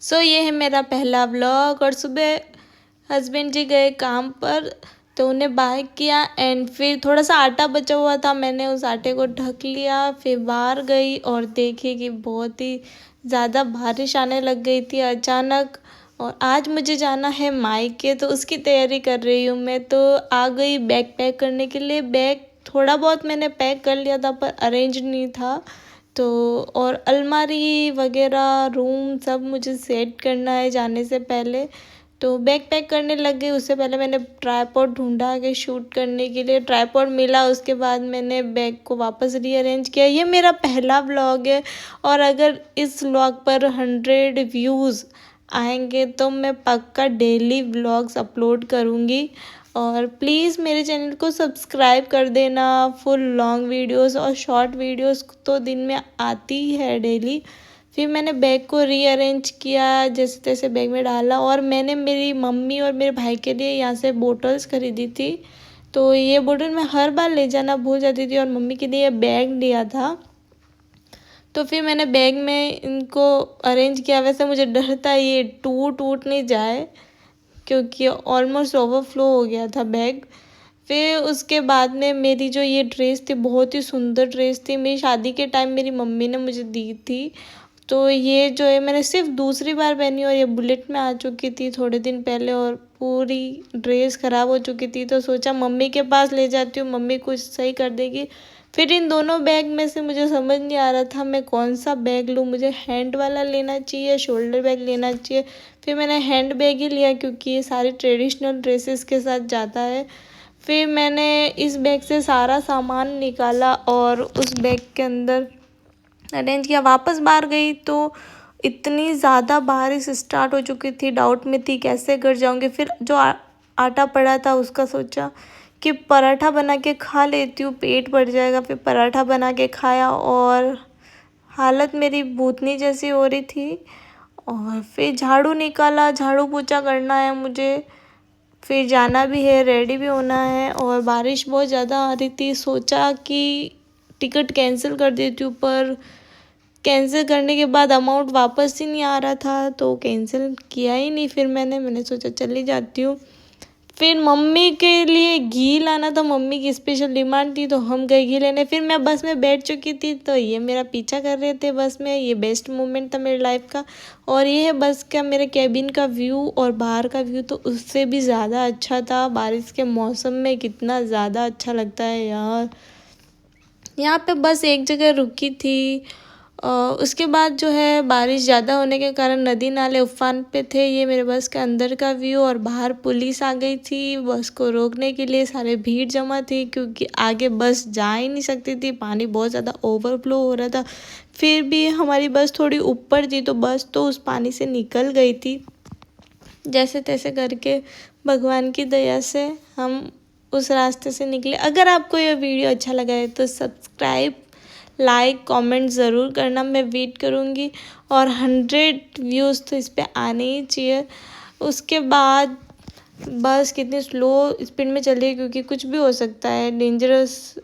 ये है मेरा पहला व्लॉग। और सुबह हस्बैंड जी गए काम पर तो उन्हें बाय किया एंड फिर थोड़ा सा आटा बचा हुआ था, मैंने उस आटे को ढक लिया। फिर बाहर गई और देखी कि बहुत ही ज़्यादा बारिश आने लग गई थी अचानक। और आज मुझे जाना है मायके तो उसकी तैयारी कर रही हूँ मैं। तो आ गई बैग पैक करने के लिए। बैग थोड़ा बहुत मैंने पैक कर लिया था पर अरेंज नहीं था तो। और अलमारी वगैरह रूम सब मुझे सेट करना है जाने से पहले। तो बैग पैक करने लग गई। उससे पहले मैंने ट्राइपॉड ढूंढा कि शूट करने के लिए ट्राइपॉड मिला। उसके बाद मैंने बैग को वापस रीअरेंज किया। ये मेरा पहला व्लॉग है और अगर इस व्लॉग पर 100 व्यूज़ आएंगे तो मैं पक्का डेली व्लॉग्स अपलोड करूँगी। और प्लीज़ मेरे चैनल को सब्सक्राइब कर देना। फुल लॉन्ग वीडियोस और शॉर्ट वीडियोस तो दिन में आती ही है डेली। फिर मैंने बैग को रीअरेंज किया, जैसे तैसे बैग में डाला। और मैंने मेरी मम्मी और मेरे भाई के लिए यहाँ से बोटल्स खरीदी थी। तो ये बोतल मैं हर बार ले जाना भूल जाती थी और मम्मी के लिए बैग लिया था। तो फिर मैंने बैग में इनको अरेंज किया। वैसे मुझे डर था ये टूट नहीं जाए क्योंकि ऑलमोस्ट ओवरफ्लो हो गया था बैग। फिर उसके बाद में मेरी जो ये ड्रेस थी बहुत ही सुंदर ड्रेस थी, मेरी शादी के टाइम मेरी मम्मी ने मुझे दी थी। तो ये जो है मैंने सिर्फ दूसरी बार पहनी और ये बुलेट में आ चुकी थी थोड़े दिन पहले और पूरी ड्रेस ख़राब हो चुकी थी। तो सोचा मम्मी के पास ले जाती हूँ, मम्मी कुछ सही कर देगी। फिर इन दोनों बैग में से मुझे समझ नहीं आ रहा था मैं कौन सा बैग लूँ, मुझे हैंड वाला लेना चाहिए शोल्डर बैग लेना चाहिए। फिर मैंने हैंड बैग ही लिया क्योंकि ये सारे ट्रेडिशनल ड्रेसेस के साथ जाता है। फिर मैंने इस बैग से सारा सामान निकाला और उस बैग के अंदर अरेंज किया। वापस बाहर गई तो इतनी ज़्यादा बारिश स्टार्ट हो चुकी थी, डाउट में थी कैसे घर जाऊंगी। फिर जो आटा पड़ा था उसका सोचा कि पराठा बना के खा लेती हूँ, पेट भर जाएगा। फिर पराठा बना के खाया और हालत मेरी भूतनी जैसी हो रही थी। और फिर झाड़ू निकाला, झाड़ू पोछा करना है मुझे, फिर जाना भी है, रेडी भी होना है। और बारिश बहुत ज़्यादा आ रही थी, सोचा कि टिकट कैंसिल कर देती हूँ पर कैंसिल करने के बाद अमाउंट वापस ही नहीं आ रहा था तो कैंसिल किया ही नहीं। फिर मैंने सोचा चली जाती हूँ। फिर मम्मी के लिए घी लाना था, मम्मी की स्पेशल डिमांड थी तो हम गए घी लेने। फिर मैं बस में बैठ चुकी थी तो ये मेरा पीछा कर रहे थे बस में। ये बेस्ट मोमेंट था मेरी लाइफ का। और ये है बस का मेरे कैबिन का व्यू और बाहर का व्यू तो उससे भी ज़्यादा अच्छा था। बारिश के मौसम में कितना ज़्यादा अच्छा लगता है यार। यहाँ पे बस एक जगह रुकी थी। उसके बाद जो है बारिश ज़्यादा होने के कारण नदी नाले उफान पे थे। ये मेरे बस के अंदर का व्यू और बाहर पुलिस आ गई थी बस को रोकने के लिए, सारे भीड़ जमा थी क्योंकि आगे बस जा ही नहीं सकती थी, पानी बहुत ज़्यादा ओवरफ्लो हो रहा था। फिर भी हमारी बस थोड़ी ऊपर थी तो बस तो उस पानी से निकल गई थी जैसे तैसे करके। भगवान की दया से हम उस रास्ते से निकले। अगर आपको यह वीडियो अच्छा लगा है तो सब्सक्राइब लाइक कमेंट ज़रूर करना, मैं वेट करूँगी। और 100 व्यूज़ तो इस पर आने ही चाहिए। उसके बाद बस कितनी स्लो स्पीड में चल रही है क्योंकि कुछ भी हो सकता है, डेंजरस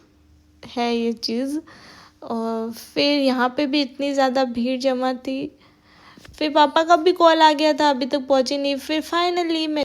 है ये चीज़। और फिर यहाँ पे भी इतनी ज़्यादा भीड़ जमा थी। फिर पापा का भी कॉल आ गया था, अभी तक पहुँची नहीं। फिर फाइनली मैं